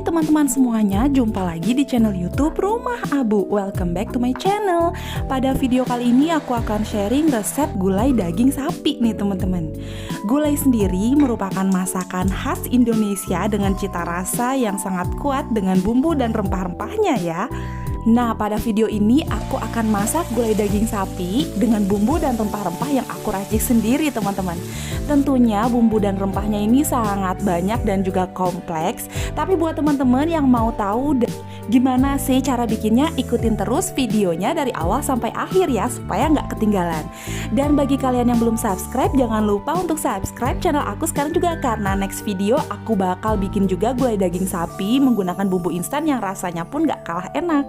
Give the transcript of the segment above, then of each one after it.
Teman-teman semuanya, jumpa lagi di channel YouTube Rumah Abu. Welcome back to my channel. Pada video kali ini aku akan sharing resep gulai daging sapi nih teman-teman. Gulai sendiri merupakan masakan khas Indonesia dengan cita rasa yang sangat kuat dengan bumbu dan rempah-rempahnya ya. Nah, pada video ini aku akan masak gulai daging sapi dengan bumbu dan rempah-rempah yang aku racik sendiri teman-teman. Tentunya bumbu dan rempahnya ini sangat banyak dan juga kompleks. Tapi buat teman-teman yang mau tahu gimana sih cara bikinnya, ikutin terus videonya dari awal sampai akhir ya, supaya nggak ketinggalan. Dan bagi kalian yang belum subscribe, jangan lupa untuk subscribe channel aku sekarang juga, karena next video aku bakal bikin juga gulai daging sapi menggunakan bumbu instan yang rasanya pun nggak kalah enak.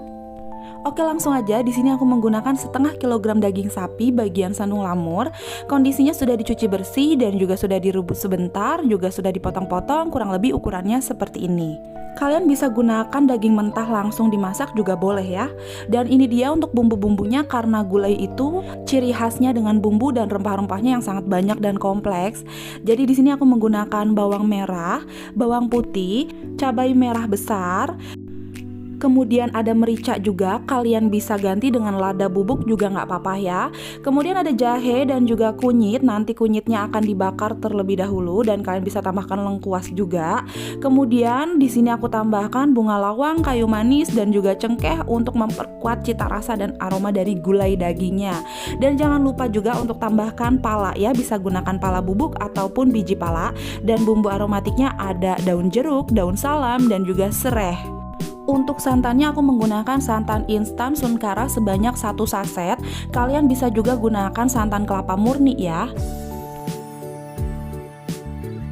Oke, langsung aja. Di sini aku menggunakan setengah kilogram daging sapi bagian sandung lamur. Kondisinya sudah dicuci bersih dan juga sudah direbus sebentar, juga sudah dipotong-potong, kurang lebih ukurannya seperti ini. Kalian bisa gunakan daging mentah langsung dimasak juga boleh ya. Dan ini dia untuk bumbu-bumbunya, karena gulai itu ciri khasnya dengan bumbu dan rempah-rempahnya yang sangat banyak dan kompleks. Jadi di sini aku menggunakan bawang merah, bawang putih, cabai merah besar. Kemudian ada merica juga, kalian bisa ganti dengan lada bubuk juga nggak apa-apa ya. Kemudian ada jahe dan juga kunyit, nanti kunyitnya akan dibakar terlebih dahulu dan kalian bisa tambahkan lengkuas juga. Kemudian di sini aku tambahkan bunga lawang, kayu manis dan juga cengkeh untuk memperkuat cita rasa dan aroma dari gulai dagingnya. Dan jangan lupa juga untuk tambahkan pala ya, bisa gunakan pala bubuk ataupun biji pala. Dan bumbu aromatiknya ada daun jeruk, daun salam dan juga sereh. Untuk santannya aku menggunakan santan instan Sunkara sebanyak 1 saset. Kalian bisa juga gunakan santan kelapa murni ya.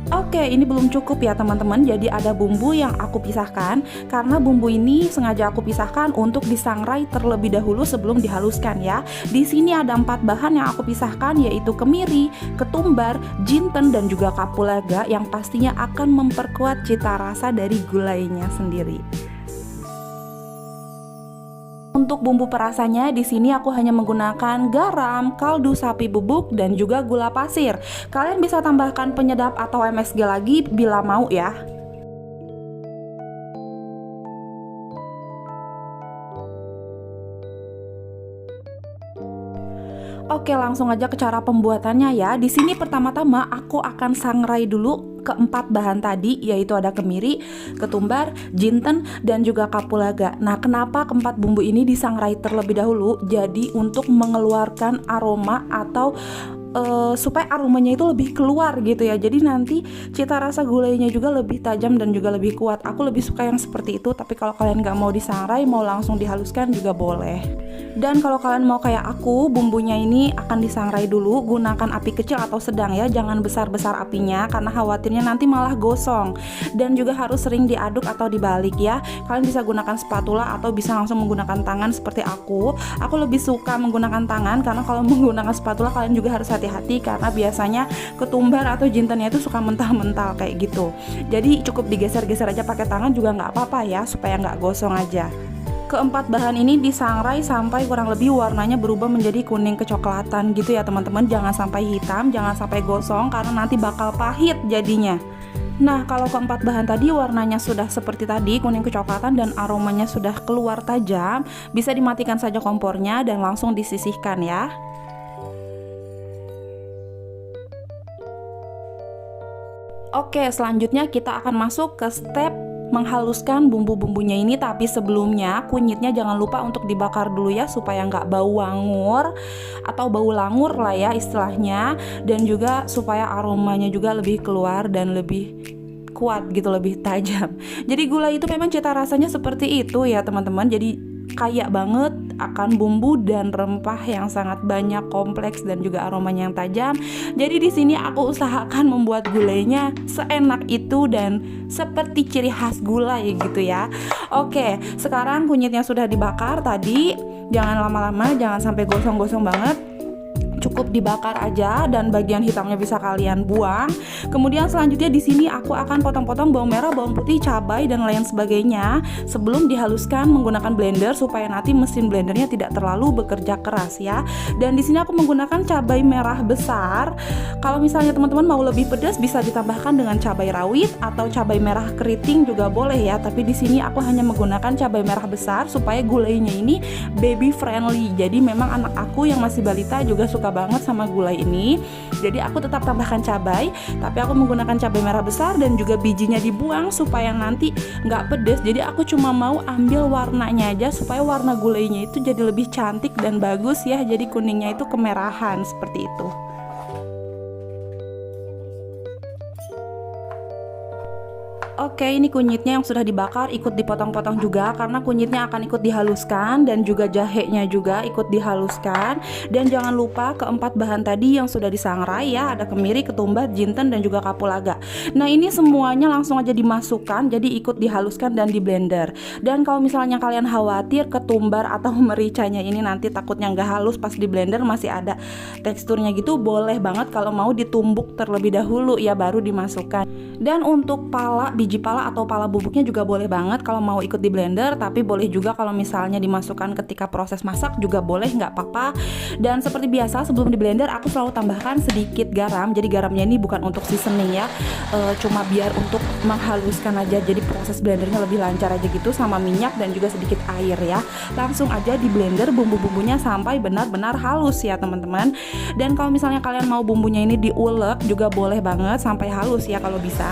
Oke, ini belum cukup ya teman-teman. Jadi ada bumbu yang aku pisahkan, karena bumbu ini sengaja aku pisahkan untuk disangrai terlebih dahulu sebelum dihaluskan ya. Di sini ada 4 bahan yang aku pisahkan, yaitu kemiri, ketumbar, jinten dan juga kapulaga, yang pastinya akan memperkuat cita rasa dari gulainya sendiri. Untuk bumbu perasanya di sini aku hanya menggunakan garam, kaldu sapi bubuk dan juga gula pasir. Kalian bisa tambahkan penyedap atau MSG lagi bila mau ya. Oke, langsung aja ke cara pembuatannya ya. Di sini pertama-tama aku akan sangrai dulu keempat bahan tadi, yaitu ada kemiri, ketumbar, jinten dan juga kapulaga. Nah, kenapa keempat bumbu ini disangrai terlebih dahulu? Jadi untuk mengeluarkan aroma atau supaya aromanya itu lebih keluar gitu ya. Jadi nanti cita rasa gulainya juga lebih tajam dan juga lebih kuat. Aku lebih suka yang seperti itu, tapi kalau kalian nggak mau disangrai, mau langsung dihaluskan juga boleh. Dan kalau kalian mau kayak aku, bumbunya ini akan disangrai dulu, gunakan api kecil atau sedang ya, jangan besar-besar apinya karena khawatirnya nanti malah gosong. Dan juga harus sering diaduk atau dibalik ya. Kalian bisa gunakan spatula atau bisa langsung menggunakan tangan seperti aku. Aku lebih suka menggunakan tangan karena kalau menggunakan spatula kalian juga harus hati-hati, karena biasanya ketumbar atau jintennya itu suka mental-mental kayak gitu. Jadi cukup digeser-geser aja pakai tangan juga nggak apa-apa ya, supaya nggak gosong aja. Keempat bahan ini disangrai sampai kurang lebih warnanya berubah menjadi kuning kecoklatan gitu ya teman-teman. Jangan sampai hitam, jangan sampai gosong karena nanti bakal pahit jadinya. Nah, kalau keempat bahan tadi warnanya sudah seperti tadi, kuning kecoklatan dan aromanya sudah keluar tajam, bisa dimatikan saja kompornya dan langsung disisihkan ya. Oke, selanjutnya kita akan masuk ke step menghaluskan bumbu-bumbunya ini, tapi sebelumnya kunyitnya jangan lupa untuk dibakar dulu ya, supaya nggak bau wangur atau bau langur lah ya istilahnya, dan juga supaya aromanya juga lebih keluar dan lebih kuat gitu, lebih tajam. Jadi gulai itu memang cita rasanya seperti itu ya teman-teman. Jadi kaya banget akan bumbu dan rempah yang sangat banyak, kompleks dan juga aromanya yang tajam. Jadi di sini aku usahakan membuat gulainya seenak itu dan seperti ciri khas gulai gitu ya. Oke, sekarang kunyitnya sudah dibakar tadi. Jangan lama-lama, jangan sampai gosong-gosong banget. Cukup dibakar aja dan bagian hitamnya bisa kalian buang. Kemudian selanjutnya di sini aku akan potong-potong bawang merah, bawang putih, cabai dan lain sebagainya sebelum dihaluskan menggunakan blender supaya nanti mesin blendernya tidak terlalu bekerja keras ya. Dan di sini aku menggunakan cabai merah besar. Kalau misalnya teman-teman mau lebih pedas bisa ditambahkan dengan cabai rawit atau cabai merah keriting juga boleh ya. Tapi di sini aku hanya menggunakan cabai merah besar supaya gulainya ini baby friendly. Jadi memang anak aku yang masih balita juga suka banget sama gulai ini. Jadi aku tetap tambahkan cabai, tapi aku menggunakan cabai merah besar dan juga bijinya dibuang supaya nanti nggak pedes. Jadi aku cuma mau ambil warnanya aja supaya warna gulainya itu jadi lebih cantik dan bagus ya. Jadi kuningnya itu kemerahan seperti itu. Oke, ini kunyitnya yang sudah dibakar ikut dipotong-potong juga karena kunyitnya akan ikut dihaluskan dan juga jahenya juga ikut dihaluskan. Dan jangan lupa keempat bahan tadi yang sudah disangrai ya, ada kemiri, ketumbar, jinten dan juga kapulaga. Nah, ini semuanya langsung aja dimasukkan jadi ikut dihaluskan dan di blender. Dan kalau misalnya kalian khawatir ketumbar atau mericanya ini nanti takutnya nggak halus pas di blender masih ada teksturnya gitu, boleh banget kalau mau ditumbuk terlebih dahulu ya baru dimasukkan. Dan untuk biji pala atau pala bubuknya juga boleh banget kalau mau ikut di blender, tapi boleh juga kalau misalnya dimasukkan ketika proses masak juga boleh, nggak apa-apa. Dan seperti biasa sebelum di blender aku selalu tambahkan sedikit garam. Jadi garamnya ini bukan untuk seasoning ya, cuma biar untuk menghaluskan aja, jadi proses blendernya lebih lancar aja gitu, sama minyak dan juga sedikit air ya. Langsung aja di blender bumbu-bumbunya sampai benar-benar halus ya teman-teman. Dan kalau misalnya kalian mau bumbunya ini diulek juga boleh banget sampai halus ya kalau bisa.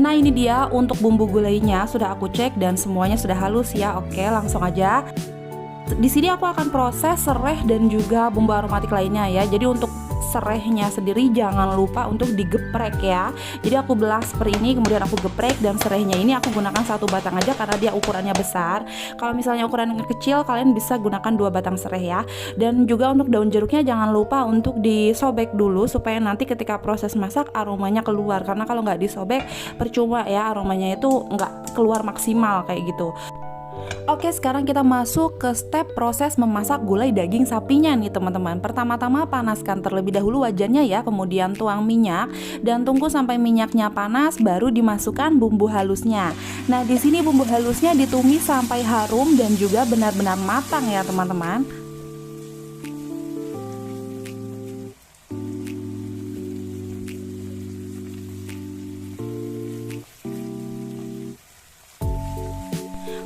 Nah, ini dia untuk bumbu gulainya sudah aku cek dan semuanya sudah halus ya. Oke, langsung aja. Di sini aku akan proses serai dan juga bumbu aromatik lainnya ya. Jadi untuk serainya sendiri jangan lupa untuk digeprek ya. Jadi aku belah seperti ini, kemudian aku geprek, dan serainya ini aku gunakan satu batang aja karena dia ukurannya besar. Kalau misalnya ukurannya kecil kalian bisa gunakan 2 batang serai ya. Dan juga untuk daun jeruknya jangan lupa untuk disobek dulu supaya nanti ketika proses masak aromanya keluar. Karena kalau nggak disobek percuma ya, aromanya itu nggak keluar maksimal kayak gitu. Oke, sekarang kita masuk ke step proses memasak gulai daging sapinya nih teman-teman. Pertama-tama panaskan terlebih dahulu wajannya ya, kemudian tuang minyak dan tunggu sampai minyaknya panas baru dimasukkan bumbu halusnya. Nah, di sini bumbu halusnya ditumis sampai harum dan juga benar-benar matang ya teman-teman.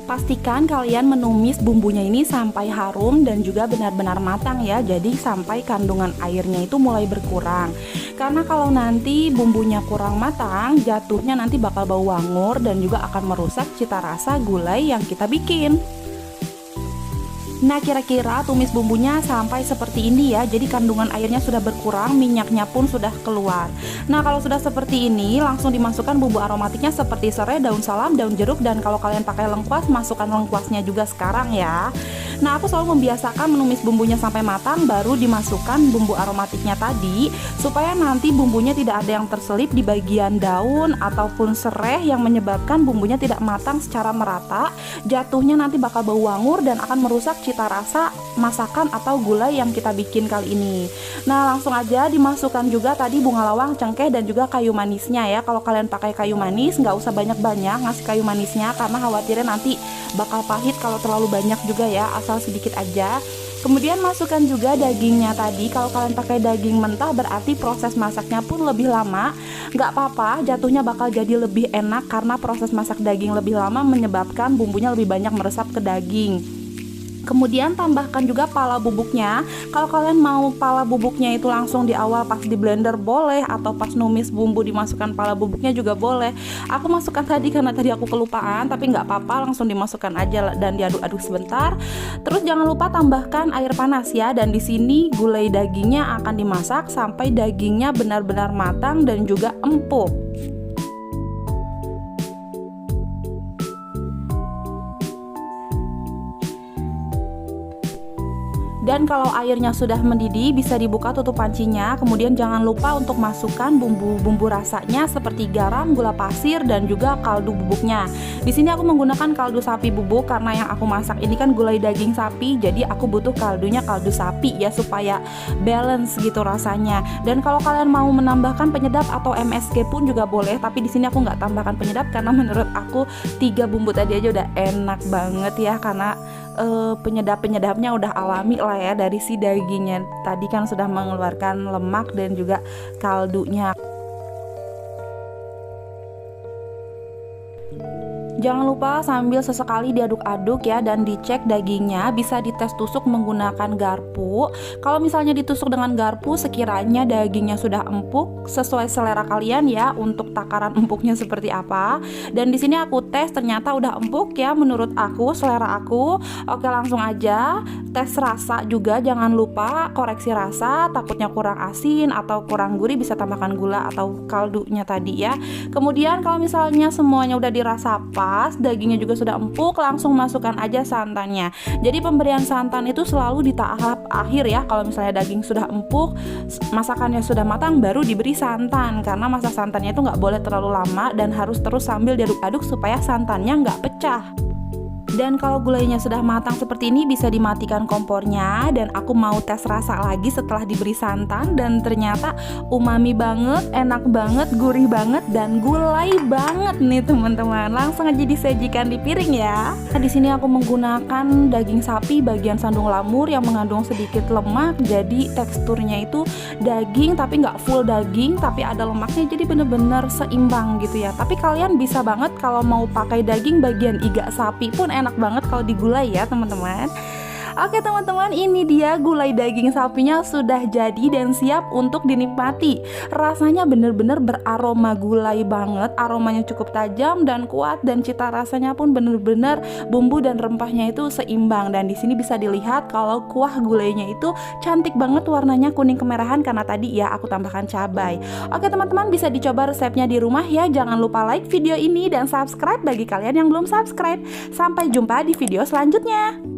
Pastikan kalian menumis bumbunya ini sampai harum dan juga benar-benar matang ya. Jadi sampai kandungan airnya itu mulai berkurang. Karena kalau nanti bumbunya kurang matang, jatuhnya nanti bakal bau wangur dan juga akan merusak cita rasa gulai yang kita bikin. Nah, kira-kira tumis bumbunya sampai seperti ini ya. Jadi kandungan airnya sudah berkurang, minyaknya pun sudah keluar. Nah, kalau sudah seperti ini langsung dimasukkan bumbu aromatiknya seperti serai, daun salam, daun jeruk, dan kalau kalian pakai lengkuas masukkan lengkuasnya juga sekarang ya. Nah, aku selalu membiasakan menumis bumbunya sampai matang baru dimasukkan bumbu aromatiknya tadi, supaya nanti bumbunya tidak ada yang terselip di bagian daun ataupun serai yang menyebabkan bumbunya tidak matang secara merata. Jatuhnya nanti bakal bau wangur dan akan merusak cita rasa masakan atau gulai yang kita bikin kali ini. Nah, langsung aja dimasukkan juga tadi bunga lawang, cengkeh, dan juga kayu manisnya ya. Kalau kalian pakai kayu manis nggak usah banyak-banyak ngasih kayu manisnya karena khawatirnya nanti bakal pahit kalau terlalu banyak juga ya, asal sedikit aja. Kemudian masukkan juga dagingnya tadi. Kalau kalian pakai daging mentah berarti proses masaknya pun lebih lama. Nggak apa-apa, jatuhnya bakal jadi lebih enak karena proses masak daging lebih lama menyebabkan bumbunya lebih banyak meresap ke daging. Kemudian tambahkan juga pala bubuknya. Kalau kalian mau pala bubuknya itu langsung di awal pas di blender boleh, atau pas numis bumbu dimasukkan pala bubuknya juga boleh. Aku masukkan tadi karena tadi aku kelupaan, tapi nggak apa-apa, langsung dimasukkan aja dan diaduk-aduk sebentar. Terus jangan lupa tambahkan air panas ya. Dan di sini gulai dagingnya akan dimasak sampai dagingnya benar-benar matang dan juga empuk. Dan kalau airnya sudah mendidih, bisa dibuka tutup pancinya. Kemudian jangan lupa untuk masukkan bumbu-bumbu rasanya seperti garam, gula pasir, dan juga kaldu bubuknya. Di sini aku menggunakan kaldu sapi bubuk karena yang aku masak ini kan gulai daging sapi, jadi aku butuh kaldunya kaldu sapi ya supaya balance gitu rasanya. Dan kalau kalian mau menambahkan penyedap atau MSG pun juga boleh, tapi di sini aku nggak tambahkan penyedap karena menurut aku 3 bumbu tadi aja udah enak banget ya, karena penyedap-penyedapnya udah alami lah ya dari si dagingnya. Tadi kan sudah mengeluarkan lemak dan juga kaldunya. Jangan lupa sambil sesekali diaduk-aduk ya, dan dicek dagingnya. Bisa dites tusuk menggunakan garpu. Kalau misalnya ditusuk dengan garpu, sekiranya dagingnya sudah empuk sesuai selera kalian ya untuk takaran empuknya seperti apa. Dan di sini aku tes ternyata udah empuk ya menurut aku, selera aku. Oke, langsung aja tes rasa juga. Jangan lupa koreksi rasa, takutnya kurang asin atau kurang gurih bisa tambahkan gula atau kaldunya tadi ya. Kemudian kalau misalnya semuanya udah dirasa pas, dagingnya juga sudah empuk, langsung masukkan aja santannya. Jadi pemberian santan itu selalu di tahap akhir ya. Kalau misalnya daging sudah empuk, masakannya sudah matang, baru diberi santan. Karena masa santannya itu nggak boleh terlalu lama dan harus terus sambil diaduk-aduk supaya santannya nggak pecah. Dan kalau gulainya sudah matang seperti ini, bisa dimatikan kompornya. Dan aku mau tes rasa lagi setelah diberi santan, dan ternyata umami banget, enak banget, gurih banget, dan gulai banget nih teman-teman. Langsung aja disajikan di piring ya. Nah, di sini aku menggunakan daging sapi bagian sandung lamur yang mengandung sedikit lemak. Jadi teksturnya itu daging tapi nggak full daging, tapi ada lemaknya, jadi bener-bener seimbang gitu ya. Tapi kalian bisa banget kalau mau pakai daging bagian iga sapi pun enak banget kalau digulai ya teman-teman. Oke teman-teman, ini dia gulai daging sapinya sudah jadi dan siap untuk dinikmati. Rasanya bener-bener beraroma gulai banget, aromanya cukup tajam dan kuat, dan cita rasanya pun bener-bener bumbu dan rempahnya itu seimbang. Dan di sini bisa dilihat kalau kuah gulainya itu cantik banget, warnanya kuning kemerahan karena tadi ya aku tambahkan cabai. Oke teman-teman, bisa dicoba resepnya di rumah ya. Jangan lupa like video ini dan subscribe bagi kalian yang belum subscribe. Sampai jumpa di video selanjutnya.